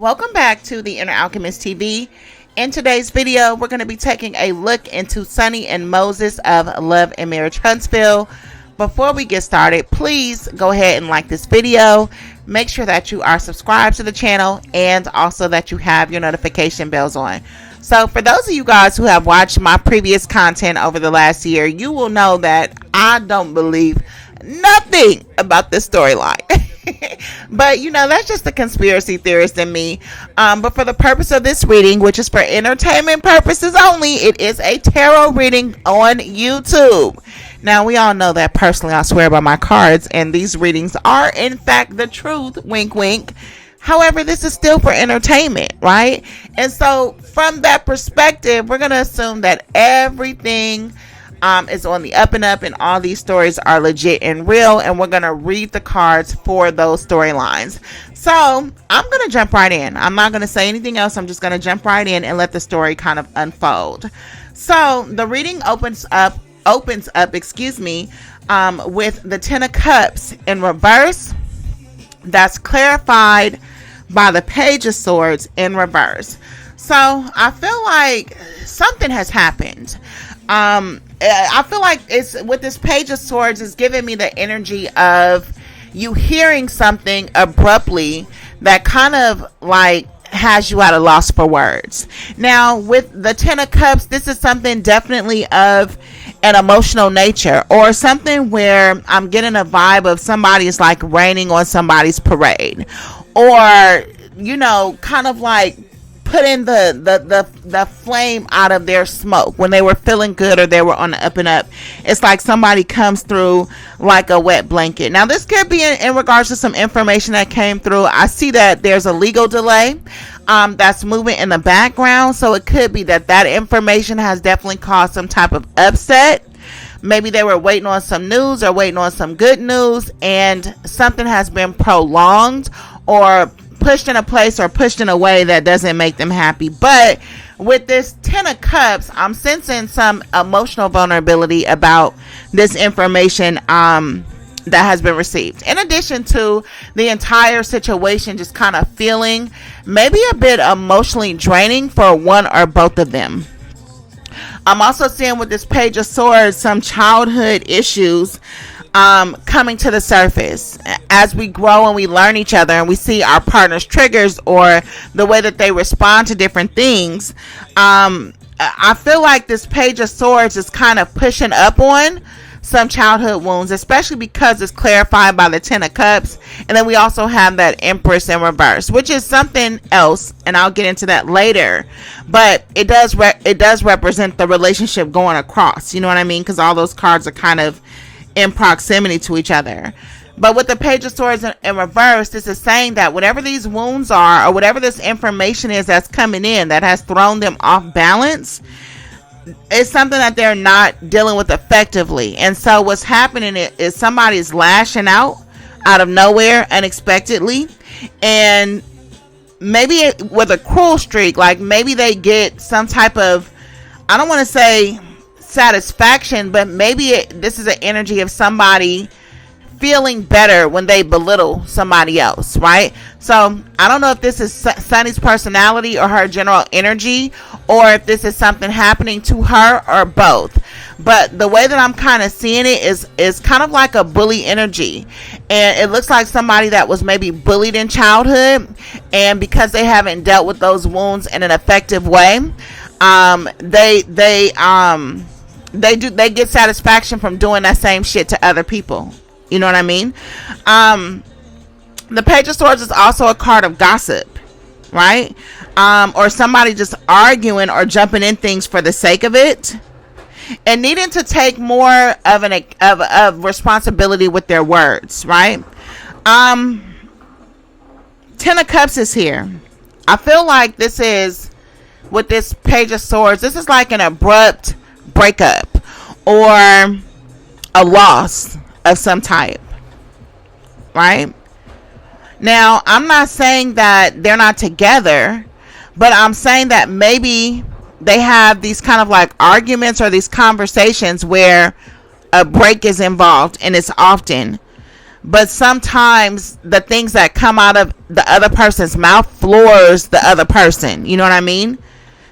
Welcome back to the InherAlchemist TV. In today's video, we're going to be taking a look into Sunni and Moses of Love and Marriage Huntsville. Before we get started, please go ahead and like this video. Make sure that you are subscribed to the channel and also that you have your notification bells on. So for those of you guys who have watched my previous content over the last year, you will know that I don't believe nothing about this storyline. But you know, that's just a conspiracy theorist in me. But for the purpose of this reading, which is for entertainment purposes only, it is a tarot reading on YouTube. Now, we all know that personally I swear by my cards, and these readings are in fact the truth, wink wink. However, this is still for entertainment, right? And so from that perspective, we're going to assume that everything is on the up and up, and all these stories are legit and real, and we're going to read the cards for those storylines. So I'm going to jump right in. I'm not going to say anything else. I'm just going to jump right in and let the story kind of unfold. So the reading opens up, with the Ten of Cups in reverse. That's clarified by the Page of Swords in reverse. So I feel like something has happened. I feel like it's with this Page of Swords is giving me the energy of you hearing something abruptly that kind of like has you at a loss for words. Now with the Ten of Cups, this is something definitely of an emotional nature, or something where I'm getting a vibe of somebody is like raining on somebody's parade, or you know, kind of like putting the flame out of their smoke when they were feeling good or they were on the up and up. It's like somebody comes through like a wet blanket. Now this could be in regards to some information that came through. I see that there's a legal delay that's moving in the background, so it could be that information has definitely caused some type of upset. Maybe they were waiting on some news or waiting on some good news, and something has been prolonged or pushed in a place or pushed in a way that doesn't make them happy. But with this Ten of Cups, I'm sensing some emotional vulnerability about this information that has been received, in addition to the entire situation just kind of feeling maybe a bit emotionally draining for one or both of them. I'm also seeing with this Page of Swords some childhood issues coming to the surface as we grow and we learn each other and we see our partner's triggers or the way that they respond to different things. I feel like this Page of Swords is kind of pushing up on some childhood wounds, especially because it's clarified by the Ten of Cups, and then we also have that Empress in reverse, which is something else, and I'll get into that later. But it does represent the relationship going across, you know what I mean, because all those cards are kind of in proximity to each other. But with the Page of Swords in reverse, this is saying that whatever these wounds are, or whatever this information is that's coming in that has thrown them off balance, it's something that they're not dealing with effectively. And so what's happening is somebody's lashing out of nowhere unexpectedly, and maybe with a cruel streak, like maybe they get some type of, I don't want to say satisfaction, but maybe this is an energy of somebody feeling better when they belittle somebody else, right? So I don't know if this is Sunni's personality or her general energy, or if this is something happening to her, or both. But the way that I'm kind of seeing it is kind of like a bully energy, and it looks like somebody that was maybe bullied in childhood, and because they haven't dealt with those wounds in an effective way, they get satisfaction from doing that same shit to other people. You know what I mean? The Page of Swords is also a card of gossip, right? Or somebody just arguing or jumping in things for the sake of it, and needing to take more of responsibility with their words, right? Ten of Cups is here. I feel like this is, with this Page of Swords, this is like an abrupt breakup or a loss of some type, right? Now, I'm not saying that they're not together, but I'm saying that maybe they have these kind of like arguments or these conversations where a break is involved, and it's often. but sometimes the things that come out of the other person's mouth floors the other person. You know what I mean?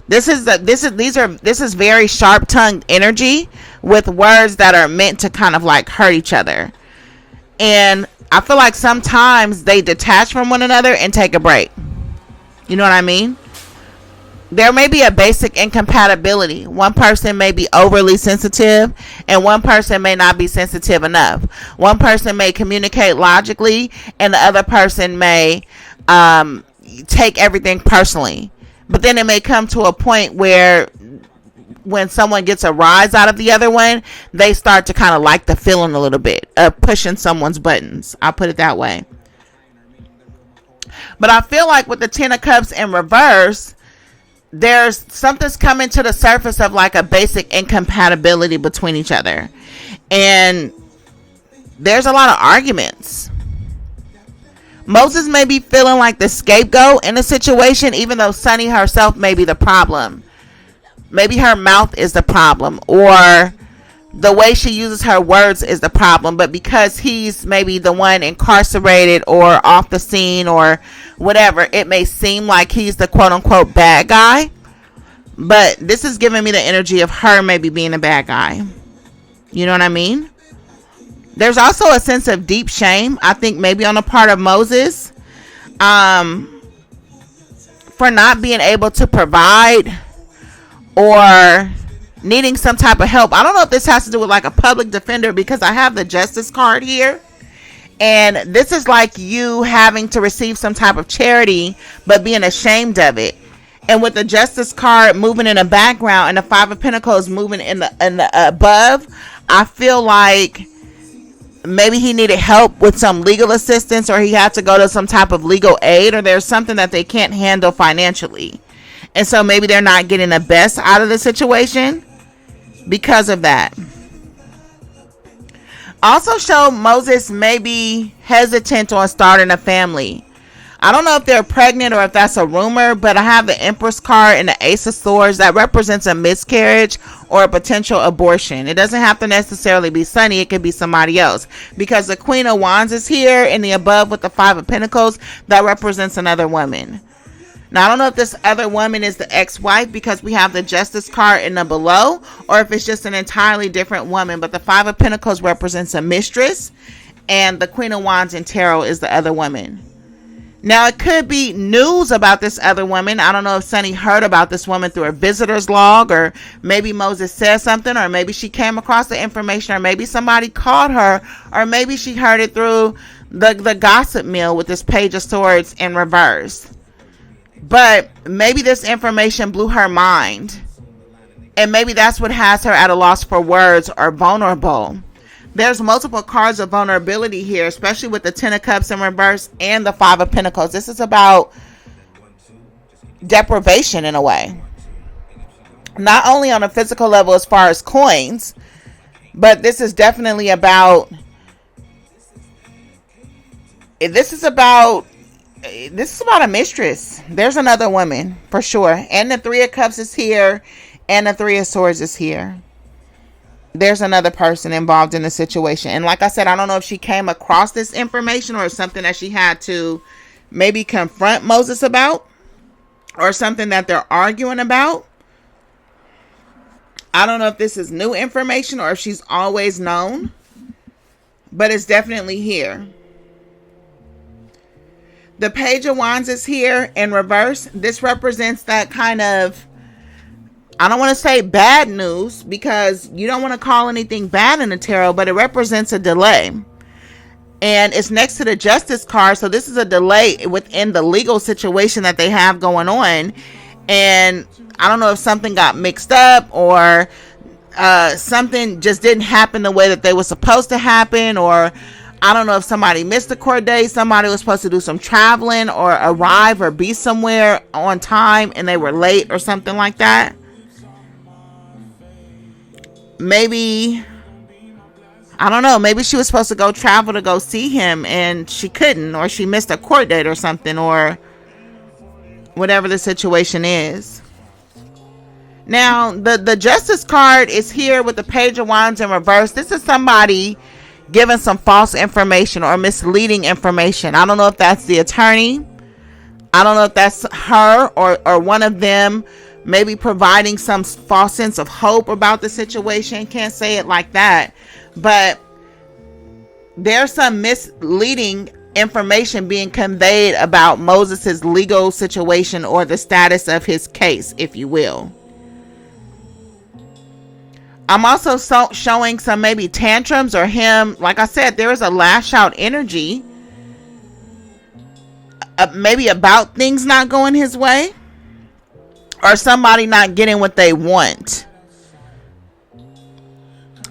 This is very sharp tongued energy with words that are meant to kind of like hurt each other. And I feel like sometimes they detach from one another and take a break. You know what I mean? There may be a basic incompatibility. One person may be overly sensitive and one person may not be sensitive enough. One person may communicate logically and the other person may take everything personally. But then it may come to a point where when someone gets a rise out of the other one, they start to kind of like the feeling a little bit of pushing someone's buttons. I'll put it that way. But I feel like with the Ten of Cups in reverse, there's something's coming to the surface of like a basic incompatibility between each other. And there's a lot of arguments. Moses may be feeling like the scapegoat in a situation, even though Sunni herself may be the problem. Maybe her mouth is the problem, or the way she uses her words is the problem. But because he's maybe the one incarcerated or off the scene or whatever, it may seem like he's the quote unquote bad guy. But this is giving me the energy of her maybe being a bad guy. You know what I mean? There's also a sense of deep shame, I think maybe on the part of Moses, for not being able to provide or needing some type of help. I don't know if this has to do with like a public defender, because I have the justice card here. And this is like you having to receive some type of charity, but being ashamed of it. And with the justice card moving in the background and the Five of Pentacles moving in the above, I feel like maybe he needed help with some legal assistance, or he had to go to some type of legal aid, or there's something that they can't handle financially. And so maybe they're not getting the best out of the situation because of that. Also show Moses may be hesitant on starting a family. I don't know if they're pregnant or if that's a rumor, but I have the Empress card and the Ace of Swords that represents a miscarriage or a potential abortion. It doesn't have to necessarily be Sunni. It could be somebody else, because the Queen of Wands is here in the above with the Five of Pentacles. That represents another woman. Now, I don't know if this other woman is the ex-wife, because we have the Justice card in the below, or if it's just an entirely different woman. But the Five of Pentacles represents a mistress, and the Queen of Wands in tarot is the other woman. Now, it could be news about this other woman. I don't know if Sunni heard about this woman through a visitor's log, or maybe Moses said something, or maybe she came across the information, or maybe somebody called her, or maybe she heard it through the gossip mill with this Page of Swords in reverse. But maybe this information blew her mind, and maybe that's what has her at a loss for words or vulnerable. There's multiple cards of vulnerability here, especially with the Ten of Cups in reverse and the Five of Pentacles. This is about deprivation in a way. Not only on a physical level as far as coins, but this is definitely about... This is about a mistress. There's another woman for sure. And the Three of Cups is here, and the Three of Swords is here. There's another person involved in the situation. And like I said, I don't know if she came across this information, or something that she had to maybe confront Moses about, or something that they're arguing about. I don't know if this is new information or if she's always known, but it's definitely here. The Page of Wands is here in reverse. This represents that kind of, I don't want to say bad news, because you don't want to call anything bad in the tarot, but it represents a delay. And it's next to the Justice card. So this is a delay within the legal situation that they have going on. And I don't know if something got mixed up, or something just didn't happen the way that they were supposed to happen, or I don't know if somebody missed the court date. Somebody was supposed to do some traveling or arrive or be somewhere on time and they were late or something like that. Maybe, I don't know, maybe she was supposed to go travel to go see him and she couldn't, or she missed a court date or something, or whatever the situation is. Now, the Justice card is here with the Page of Wands in reverse. This is somebody giving some false information or misleading information. I don't know if that's the attorney. I don't know if that's her or one of them, maybe providing some false sense of hope about the situation. Can't say it like that. But there's some misleading information being conveyed about Moses's legal situation or the status of his case, if you will. I'm also showing some maybe tantrums or him. Like I said, there is a lash out energy. Maybe about things not going his way. Or somebody not getting what they want.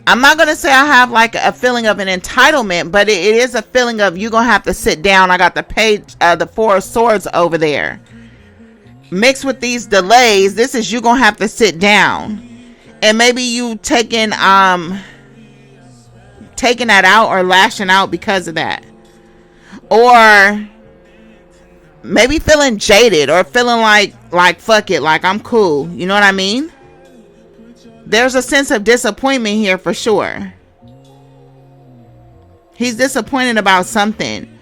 I'm not going to say I have like a feeling of an entitlement, but it is a feeling of you going to have to sit down. I got the page, the Four of Swords over there. Mixed with these delays, this is you going to have to sit down. And maybe you taking that out or lashing out because of that. Or maybe feeling jaded or feeling like fuck it, like I'm cool. You know what I mean? There's a sense of disappointment here for sure. He's disappointed about something.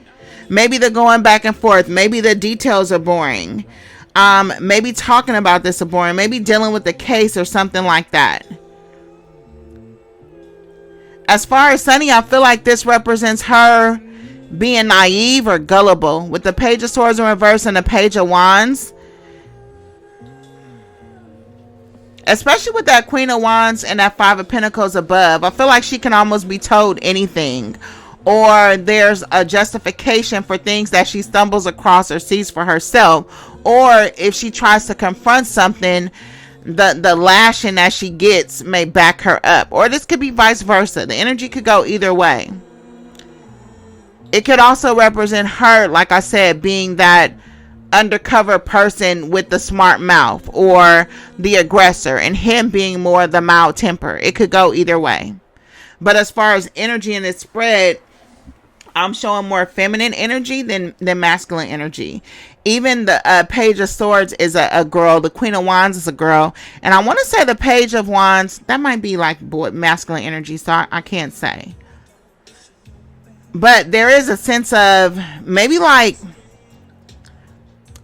Maybe they're going back and forth. Maybe the details are boring. Maybe talking about this is boring. Maybe dealing with the case or something like that. As far as Sunni, I feel like this represents her being naive or gullible. With the Page of Swords in reverse and the Page of Wands. Especially with that Queen of Wands and that Five of Pentacles above. I feel like she can almost be told anything. Or there's a justification for things that she stumbles across or sees for herself. Or if she tries to confront something, the lashing that she gets may back her up. Or this could be vice versa. The energy could go either way. It could also represent her, like I said, being that undercover person with the smart mouth or the aggressor, and him being more the mild temper. It could go either way. But as far as energy in its spread, I'm showing more feminine energy than masculine energy. Even the Page of Swords is a girl. The Queen of Wands is a girl. And I want to say the Page of Wands, that might be like masculine energy, so I can't say. But there is a sense of maybe like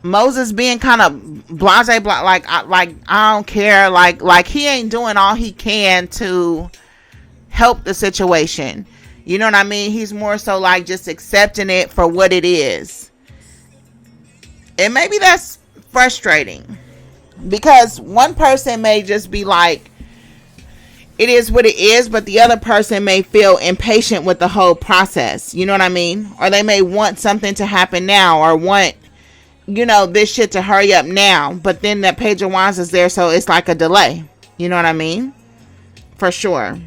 Moses being kind of blase, like I don't care, like he ain't doing all he can to help the situation. You know what I mean? He's more so like just accepting it for what it is. And maybe that's frustrating, because one person may just be like, it is what it is, but the other person may feel impatient with the whole process. You know what I mean? Or they may want something to happen now, or want, you know, this shit to hurry up now. But then that Page of Wands is there, so it's like a delay. You know what I mean? For sure.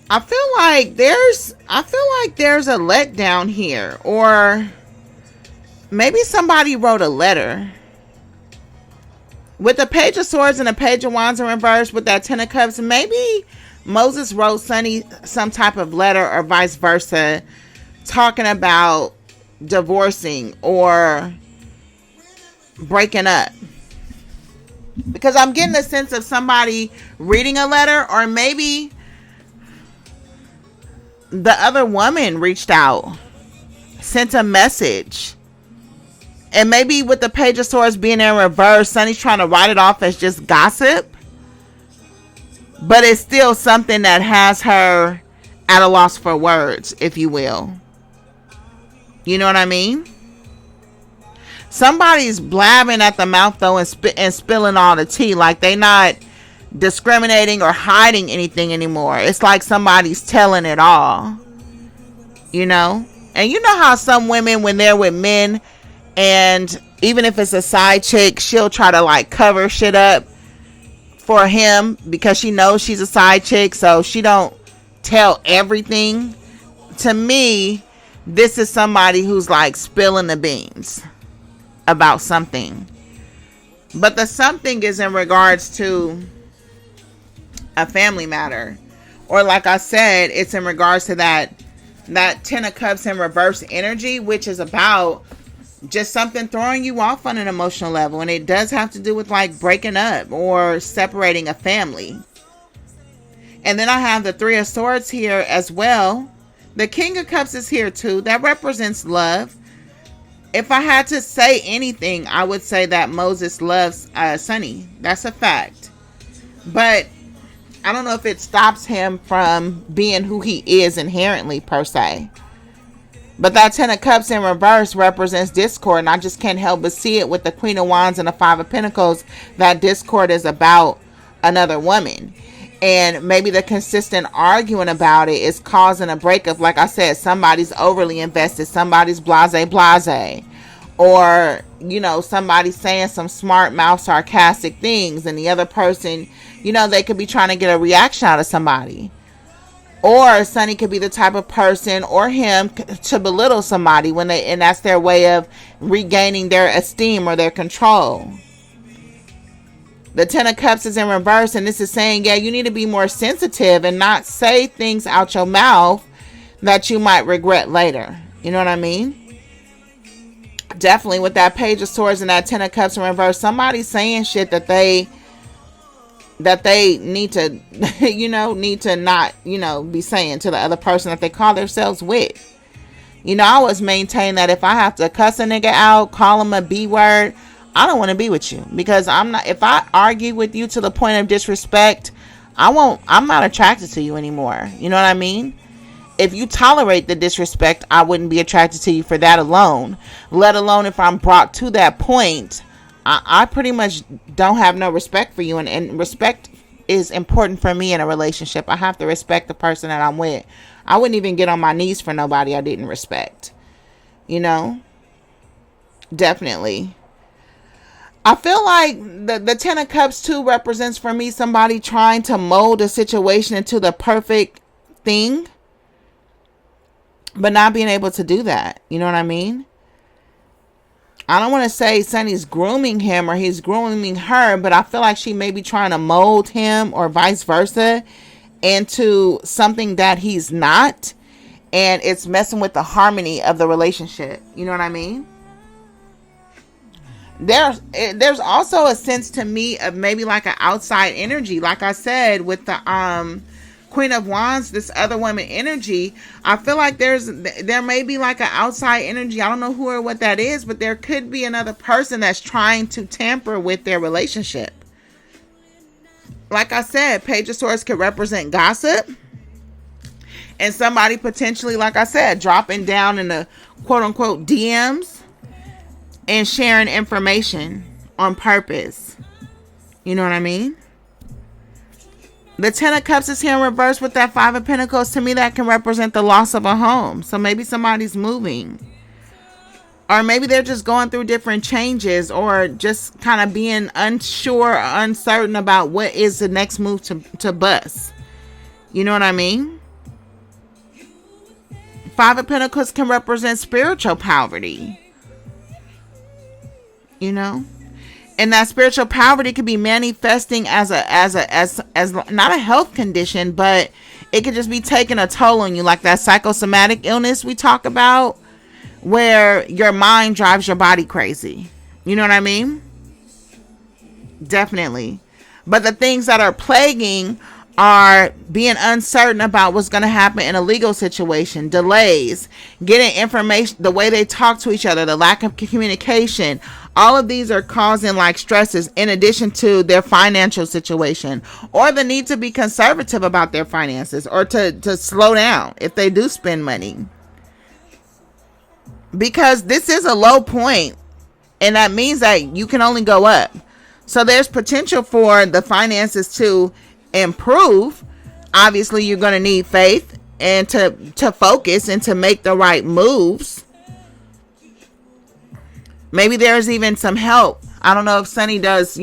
I feel like there's a letdown here, or maybe somebody wrote a letter. With the Page of Swords and the Page of Wands in reverse with that Ten of Cups, maybe Moses wrote Sunni some type of letter or vice versa, talking about divorcing or breaking up. Because I'm getting a sense of somebody reading a letter, or maybe the other woman reached out, sent a message. And maybe with the Page of Swords being in reverse, Sunni's trying to write it off as just gossip. But it's still something that has her at a loss for words, if you will. You know what I mean? Somebody's blabbing at the mouth, though, and spilling all the tea. Like they not discriminating or hiding anything anymore. It's like somebody's telling it all. You know? And you know how some women, when they're with men, and even if it's a side chick, she'll try to like cover shit up for him because she knows she's a side chick, so she don't tell everything. To me, this is somebody who's like spilling the beans about something. But the something is in regards to a family matter. Or like I said, it's in regards to that Ten of Cups in reverse energy, which is about just something throwing you off on an emotional level. And it does have to do with like breaking up or separating a family. And then I have the Three of Swords here as well. The King of Cups is here too. That represents love. If I had to say anything, I would say that Moses loves Sunni. That's a fact. But I don't know if it stops him from being who he is inherently per se. But that Ten of Cups in reverse represents discord, and I just can't help but see it with the Queen of Wands and the Five of Pentacles. That discord is about another woman. And maybe the consistent arguing about it is causing a breakup. Like I said, somebody's overly invested, somebody's blase. Or, you know, somebody's saying some smart mouth sarcastic things, and the other person, you know, they could be trying to get a reaction out of somebody. Or Sunni could be the type of person, or him, to belittle somebody and that's their way of regaining their esteem or their control. The Ten of Cups is in reverse, and this is saying, yeah, you need to be more sensitive and not say things out your mouth that you might regret later. You know what I mean? Definitely with that Page of Swords and that Ten of Cups in reverse, somebody's saying shit that they need to, need to not, be saying to the other person that they call themselves with. I always maintain that if I have to cuss a nigga out, call him a B word, I don't want to be with you, because if I argue with you to the point of disrespect, I'm not attracted to you anymore. You know what I mean? If you tolerate the disrespect, I wouldn't be attracted to you for that alone, let alone if I'm brought to that point. I pretty much don't have no respect for you, and respect is important for me in a relationship. I have to respect the person that I'm with. I wouldn't even get on my knees for nobody I didn't respect. Definitely. I feel like the Ten of Cups too represents for me somebody trying to mold a situation into the perfect thing, but not being able to do that. You know what I mean? I don't want to say Sunni's grooming him or he's grooming her, but I feel like she may be trying to mold him or vice versa into something that he's not, and it's messing with the harmony of the relationship. You know what I mean? There's also a sense to me of maybe like an outside energy. Like I said, with the Queen of Wands, this other woman energy, I feel like there may be like an outside energy. I don't know who or what that is, but there could be another person that's trying to tamper with their relationship. Like I said, Page of Swords could represent gossip, and somebody potentially, like I said, dropping down in the quote unquote DMs and sharing information on purpose. You know what I mean? The Ten of Cups is here in reverse with that Five of Pentacles. To me, that can represent the loss of a home. So maybe somebody's moving. Or maybe they're just going through different changes, or just kind of being unsure or uncertain about what is the next move to bust. You know what I mean? Five of Pentacles can represent spiritual poverty. And that spiritual poverty could be manifesting as not a health condition, but it could just be taking a toll on you, like that psychosomatic illness we talk about, where your mind drives your body crazy. You know what I mean? Definitely. But the things that are plaguing are being uncertain about what's going to happen in a legal situation, delays, getting information, the way they talk to each other, the lack of communication. All of these are causing like stresses, in addition to their financial situation, or the need to be conservative about their finances, or to slow down if they do spend money. Because this is a low point, and that means that you can only go up. So there's potential for the finances to improve. Obviously, you're going to need faith and to focus and to make the right moves. Maybe there's even some help. I don't know if Sunni does,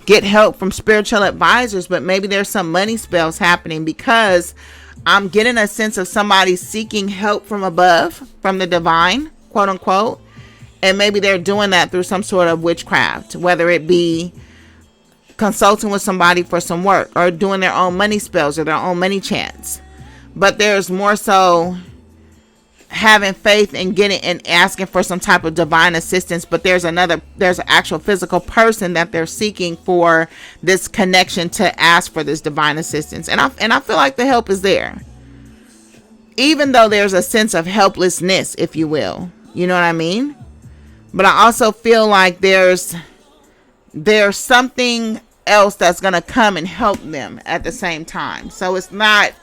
get help from spiritual advisors, but maybe there's some money spells happening, because I'm getting a sense of somebody seeking help from above, from the divine, quote unquote. And maybe they're doing that through some sort of witchcraft, whether it be consulting with somebody for some work, or doing their own money spells or their own money chants. But there's more so having faith and getting and asking for some type of divine assistance, but there's an actual physical person that they're seeking for this connection to ask for this divine assistance. And I feel like the help is there, even though there's a sense of helplessness, if you will. You know what I mean? But I also feel like there's something else that's gonna come and help them at the same time. So it's not,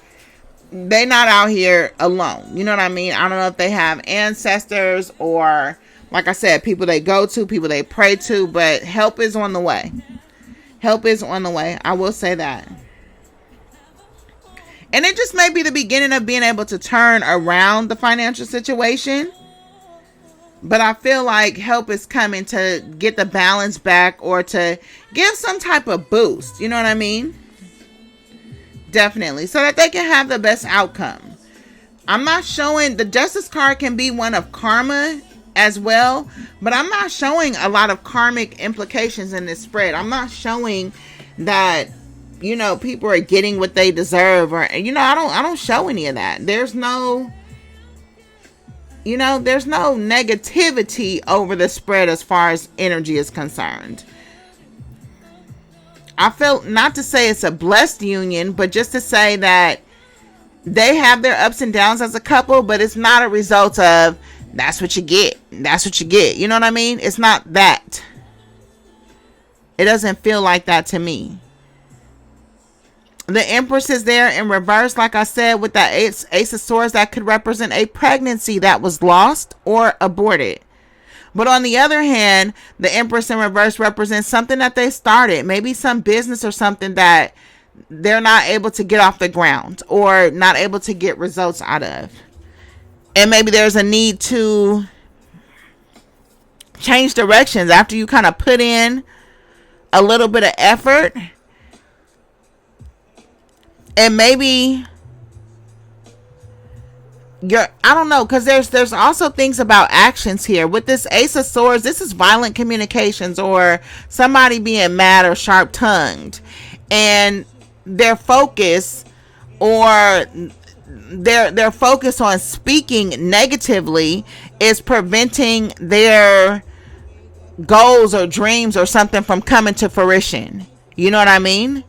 they're not out here alone. You know what I mean? I don't know if they have ancestors or, like I said, people they go to, people they pray to, but help is on the way. Help is on the way. I will say that. And it just may be the beginning of being able to turn around the financial situation. But I feel like help is coming to get the balance back or to give some type of boost. You know what I mean? Definitely. So that they can have the best outcome. I'm not showing, the Justice card can be one of karma as well, but I'm not showing a lot of karmic implications in this spread. I'm not showing that, you know, people are getting what they deserve, or, you know, I don't show any of that. There's no, you know, there's no negativity over the spread as far as energy is concerned. I feel, not to say it's a blessed union, but just to say that they have their ups and downs as a couple, but it's not a result of that's what you get. That's what you get. You know what I mean? It's not that. It doesn't feel like that to me. The Empress is there in reverse, like I said, with that Ace of Swords. That could represent a pregnancy that was lost or aborted. But on the other hand, the Empress in reverse represents something that they started. Maybe some business or something that they're not able to get off the ground or not able to get results out of. And maybe there's a need to change directions after you kind of put in a little bit of effort. And maybe I don't know, because there's also things about actions here. With this Ace of Swords, this is violent communications or somebody being mad or sharp-tongued. And their focus or their focus on speaking negatively is preventing their goals or dreams or something from coming to fruition. You know what I mean?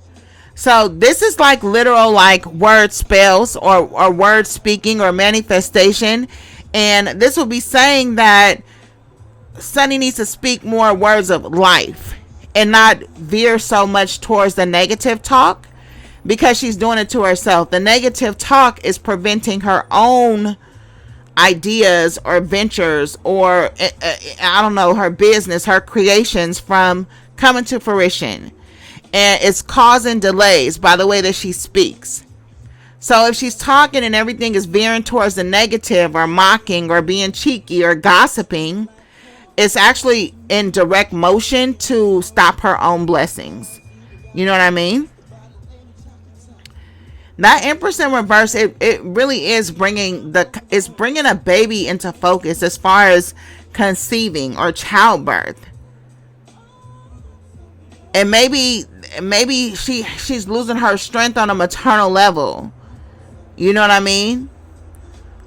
So this is like literal, like word spells or word speaking or manifestation. And this will be saying that Sunny needs to speak more words of life and not veer so much towards the negative talk, because she's doing it to herself. The negative talk is preventing her own ideas or ventures or I don't know, her business, her creations from coming to fruition. And it's causing delays by the way that she speaks. So if she's talking and everything is veering towards the negative or mocking or being cheeky or gossiping, it's actually in direct motion to stop her own blessings. You know what I mean? That Empress in reverse, it really is bringing a baby into focus as far as conceiving or childbirth. And maybe she's losing her strength on a maternal level. You know what I mean?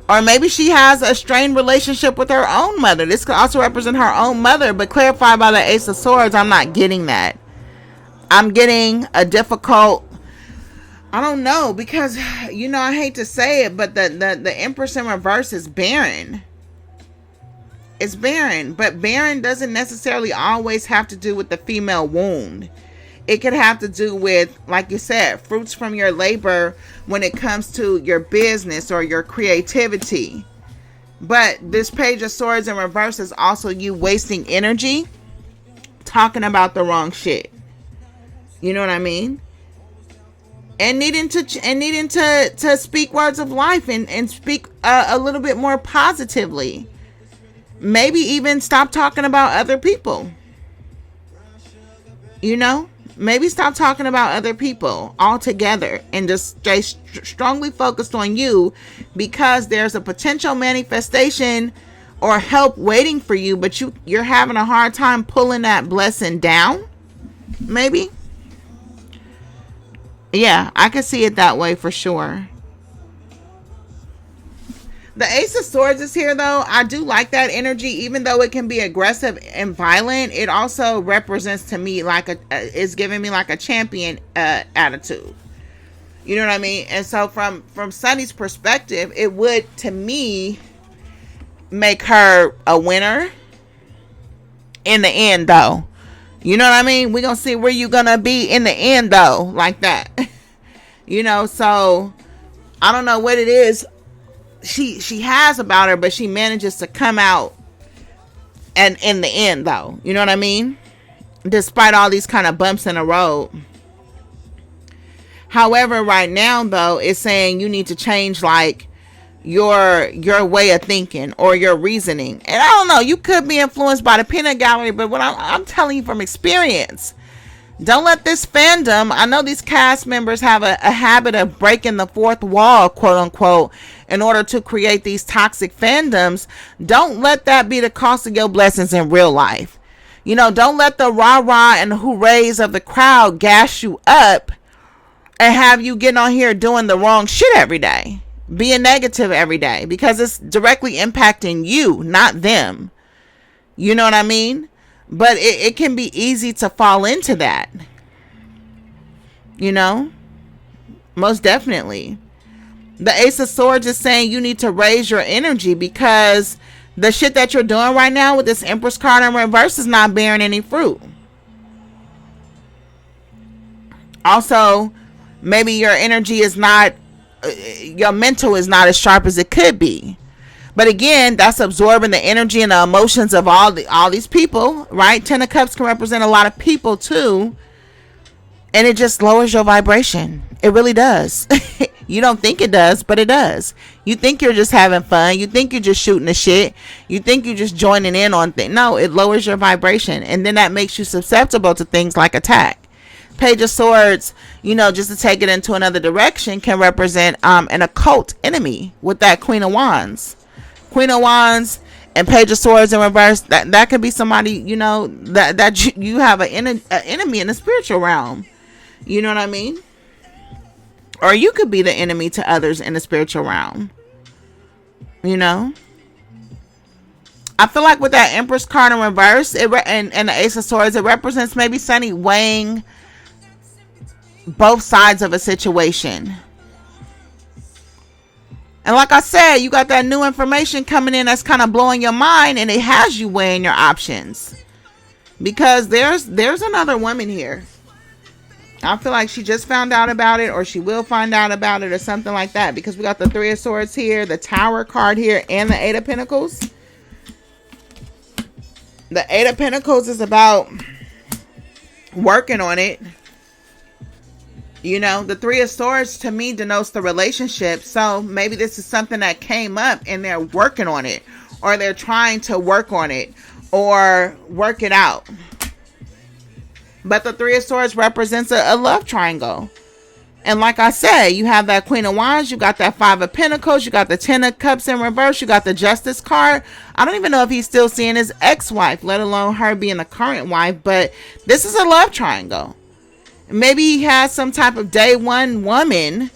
Or maybe she has a strained relationship with her own mother. This could also represent her own mother, but clarified by the Ace of Swords, I'm not getting that. I'm getting a difficult, I don't know, because, you know, I hate to say it, but the Empress in reverse is barren. It's barren, but barren doesn't necessarily always have to do with the female wound. It could have to do with, like you said, fruits from your labor when it comes to your business or your creativity. But this Page of Swords in reverse is also you wasting energy talking about the wrong shit. You know what I mean? And needing to speak words of life and speak a little bit more positively. Maybe even stop talking about other people. You know? Maybe stop talking about other people altogether and just stay strongly focused on you, because there's a potential manifestation or help waiting for you, but you're having a hard time pulling that blessing down. Maybe. Yeah, I can see it that way for sure. The Ace of Swords is here, though. I do like that energy, even though it can be aggressive and violent. It also represents to me like it's giving me like a champion attitude. You know what I mean? And so from Sunni's perspective, it would, to me, make her a winner in the end, though. You know what I mean? We're going to see where you're going to be in the end, though, like that. You know, so I don't know what it is she has about her, but she manages to come out and in the end, though. You know what I mean? Despite all these kind of bumps in the road. However, right now, though, it's saying you need to change, like, your way of thinking or your reasoning. And I don't know, you could be influenced by the peanut gallery, but what I'm telling you from experience, don't let this fandom, I know these cast members have a habit of breaking the fourth wall, quote unquote, in order to create these toxic fandoms. Don't let that be the cost of your blessings in real life. You know, don't let the rah-rah and hoorays of the crowd gas you up and have you getting on here doing the wrong shit every day, being negative every day, because it's directly impacting you, not them. You know what I mean? But it can be easy to fall into that. You know? Most definitely. The Ace of Swords is saying you need to raise your energy, because the shit that you're doing right now with this Empress card in reverse is not bearing any fruit. Also, maybe your energy is not, your mental is not as sharp as it could be. But again, that's absorbing the energy and the emotions of all these people, right? Ten of Cups can represent a lot of people too. And it just lowers your vibration. It really does. You don't think it does, but it does. You think you're just having fun. You think you're just shooting the shit. You think you're just joining in on things. No, it lowers your vibration. And then that makes you susceptible to things like attack. Page of Swords, you know, just to take it into another direction, can represent an occult enemy with that Queen of Wands. Queen of Wands and Page of Swords in reverse, that could be somebody, you know, that you have an enemy in the spiritual realm. You know what I mean? Or you could be the enemy to others in the spiritual realm. You know? I feel like with that Empress card in reverse and the Ace of Swords, it represents maybe Sunni weighing both sides of a situation. And like I said, you got that new information coming in that's kind of blowing your mind, and it has you weighing your options. Because there's another woman here. I feel like she just found out about it, or she will find out about it, or something like that. Because we got the Three of Swords here, the Tower card here, and the Eight of Pentacles. The Eight of Pentacles is about working on it. You know, the Three of Swords to me denotes the relationship. So maybe this is something that came up and they're working on it, or they're trying to work on it, or work it out. But the Three of Swords represents a love triangle. And like I said, you have that Queen of Wands, you got that Five of Pentacles, you got the Ten of Cups in reverse, you got the Justice card. I don't even know if he's still seeing his ex-wife, let alone her being the current wife, but this is a love triangle. Maybe he has some type of day one woman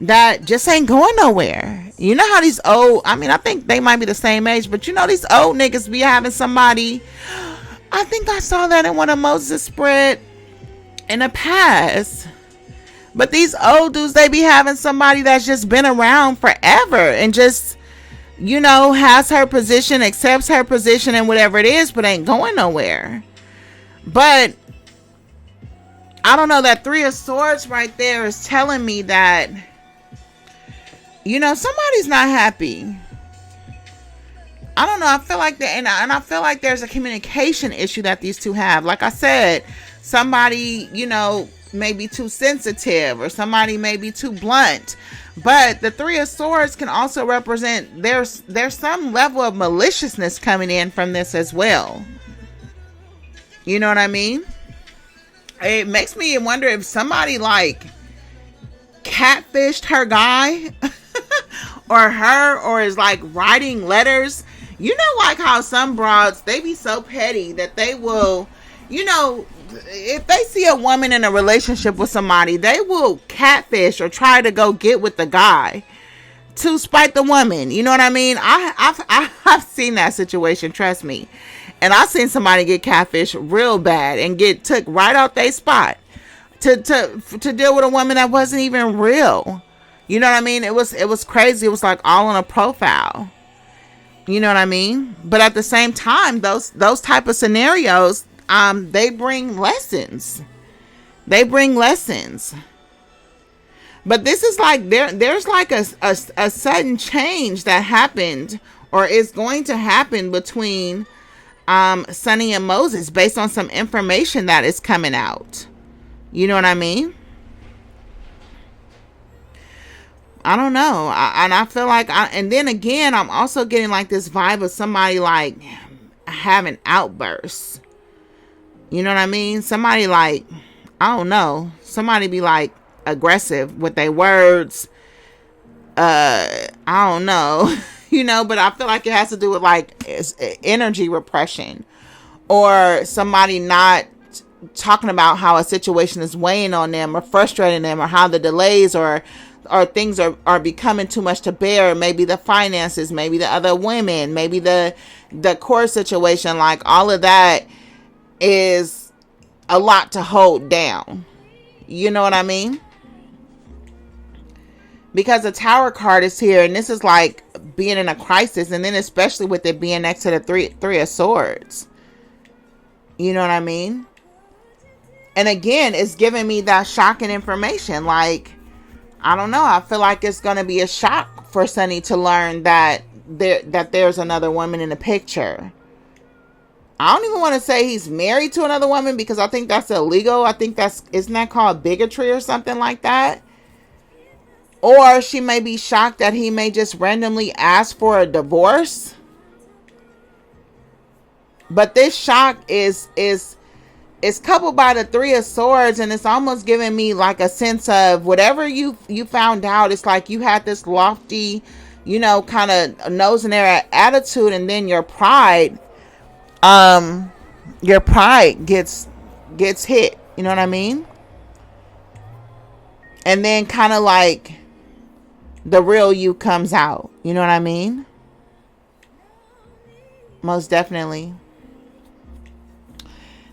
that just ain't going nowhere. You know how these old, I mean, I think they might be the same age, but you know these old niggas be having somebody. I think I saw that in one of Moses' spread in the past. But these old dudes, they be having somebody that's just been around forever and just, you know, has her position, accepts her position and whatever it is, but ain't going nowhere. But I don't know, that Three of Swords right there is telling me that, you know, somebody's not happy. I don't know. I feel like that, and I feel like there's a communication issue that these two have. Like I said, somebody, you know, may be too sensitive, or somebody may be too blunt. But the Three of Swords can also represent there's some level of maliciousness coming in from this as well. You know what I mean? It makes me wonder if somebody like catfished her guy or is like writing letters. You know, like how some broads, they be so petty that they will, you know, if they see a woman in a relationship with somebody, they will catfish or try to go get with the guy to spite the woman. You know what I mean? I've seen that situation, trust me. And I've seen somebody get catfish real bad and get took right out their spot to deal with a woman that wasn't even real. You know what I mean? It was crazy. It was like all on a profile. You know what I mean? But at the same time, those type of scenarios, they bring lessons. They bring lessons. But this is like there's like a sudden change that happened or is going to happen between Sunni and Moses based on some information that is coming out. You know what I mean? I don't know. I feel like and then again, I'm also getting like this vibe of somebody like having outbursts. You know what I mean? Somebody like, I don't know. Somebody be like aggressive with their words. I don't know. You know, but I feel like it has to do with like energy repression or somebody not talking about how a situation is weighing on them or frustrating them or how the delays or things are becoming too much to bear. Maybe the finances, maybe the other women, maybe the court situation, like all of that is a lot to hold down. You know what I mean? Because the Tower card is here, and this is like being in a crisis, and then especially with it being next to the three of Swords. You know what I mean? And again, it's giving me that shocking information. Like, I don't know. I feel like it's going to be a shock for Sunni to learn that there's another woman in the picture. I don't even want to say he's married to another woman because I think that's illegal. I think isn't that called bigotry or something like that? Or she may be shocked that he may just randomly ask for a divorce. But this shock is coupled by the Three of Swords, and it's almost giving me like a sense of whatever you found out. It's like you had this lofty, you know, kind of nose in air attitude, and then your pride gets hit. You know what I mean? And then kind of like the real you comes out. You know what I mean? Most definitely.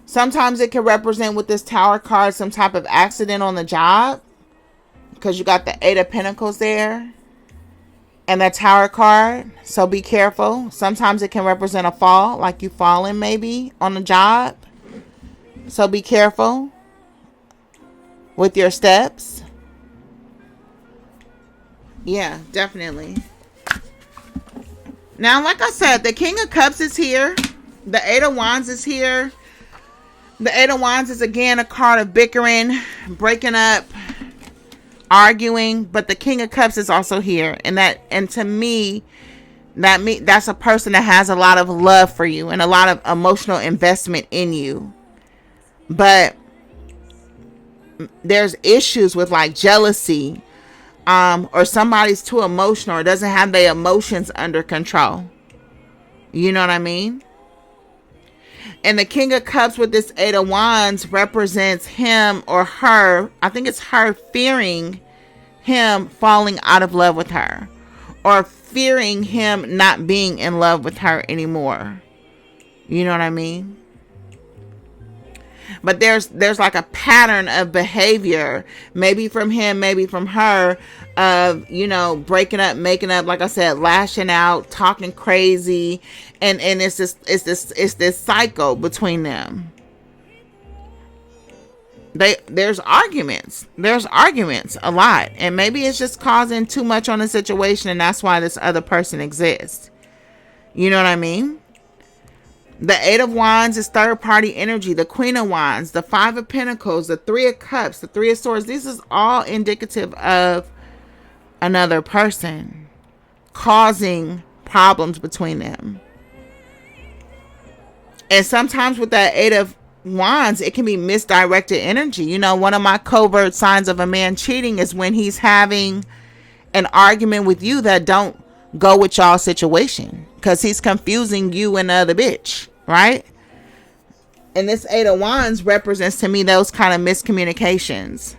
Sometimes it can represent with this Tower card some type of accident on the job, because you got the Eight of Pentacles there and that Tower card. So be careful. Sometimes it can represent a fall, like you falling maybe on the job. So be careful with your steps. Yeah, definitely. Now, like I said, the King of Cups is here. The Eight of Wands is here. The Eight of Wands is again a card of bickering, breaking up, arguing. But the King of Cups is also here. And to me, that's a person that has a lot of love for you and a lot of emotional investment in you. But there's issues with like jealousy. Or somebody's too emotional or doesn't have their emotions under control. You know what I mean? And the King of Cups with this Eight of Wands represents him or her. I think it's her fearing him falling out of love with her, or fearing him not being in love with her anymore. You know what I mean? But there's like a pattern of behavior, maybe from him, maybe from her, of, you know, breaking up, making up, like I said, lashing out, talking crazy, and it's this cycle between them. There's arguments a lot, and maybe it's just causing too much on the situation, and that's why this other person exists. You know what I mean? The Eight of Wands is third party energy. The Queen of Wands, the Five of Pentacles, the Three of Cups, the Three of Swords. This is all indicative of another person causing problems between them. And sometimes with that Eight of Wands, it can be misdirected energy. You know, one of my covert signs of a man cheating is when he's having an argument with you that don't go with y'all situation, because he's confusing you and the other bitch, right? And this Eight of Wands represents to me those kind of miscommunications.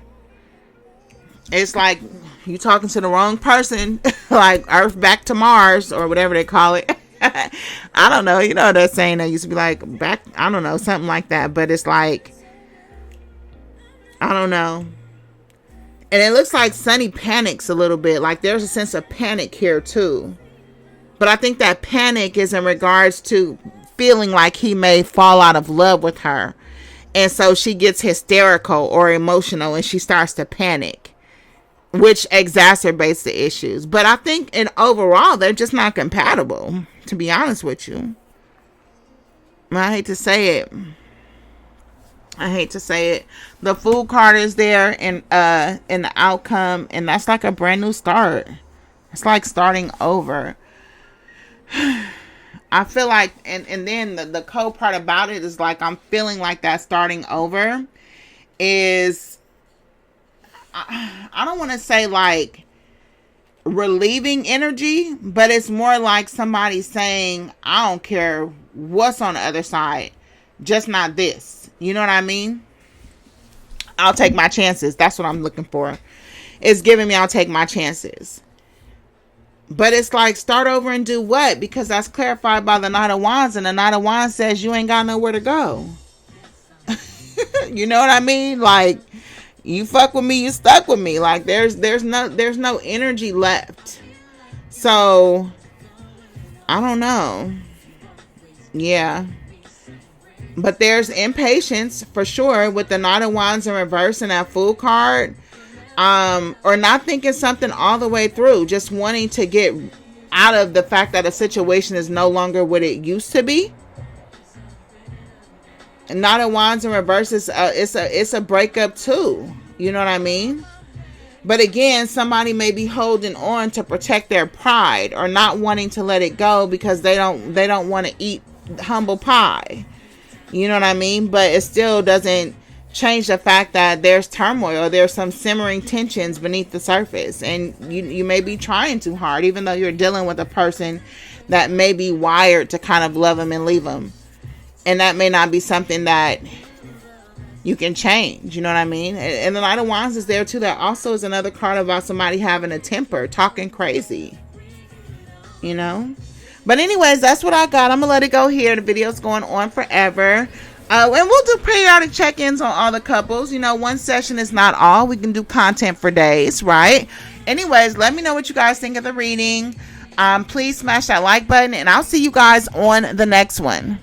It's like you talking to the wrong person, like Earth back to Mars or whatever they call it. I don't know. You know that saying that used to be like back, I don't know, something like that. But it's like, I don't know. And it looks like Sunni panics a little bit. Like there's a sense of panic here too. But I think that panic is in regards to feeling like he may fall out of love with her. And so she gets hysterical or emotional and she starts to panic, which exacerbates the issues. But I think in overall, they're just not compatible, to be honest with you. I hate to say it. The Fool card is there in the outcome, and that's like a brand new start. It's like starting over. I feel like, and then the cold part about it is like I'm feeling like that starting over is, I don't want to say like relieving energy, but it's more like somebody saying, I don't care what's on the other side, just not this. You know what I mean? I'll take my chances. That's what I'm looking for. It's giving me, I'll take my chances. But it's like, start over and do what? Because that's clarified by the Knight of Wands, and the Knight of Wands says you ain't got nowhere to go. You know what I mean? Like, you fuck with me, you stuck with me. Like, there's no energy left. So, I don't know. Yeah. But there's impatience for sure with the Knight of Wands in reverse and that Fool card. Or not thinking something all the way through, just wanting to get out of the fact that a situation is no longer what it used to be. And Knight of Wands in reverse is it's a breakup too. You know what I mean? But again, somebody may be holding on to protect their pride or not wanting to let it go because they don't want to eat humble pie. You know what I mean? But it still doesn't change the fact that there's turmoil. There's some simmering tensions beneath the surface. And you may be trying too hard, even though you're dealing with a person that may be wired to kind of love them and leave them. And that may not be something that you can change. You know what I mean? And the Knight of Wands is there too. That also is another card about somebody having a temper, talking crazy. You know? But anyways, that's what I got. I'm going to let it go here. The video's going on forever. And we'll do periodic check-ins on all the couples. You know, one session is not all. We can do content for days, right? Anyways, let me know what you guys think of the reading. Please smash that like button, and I'll see you guys on the next one.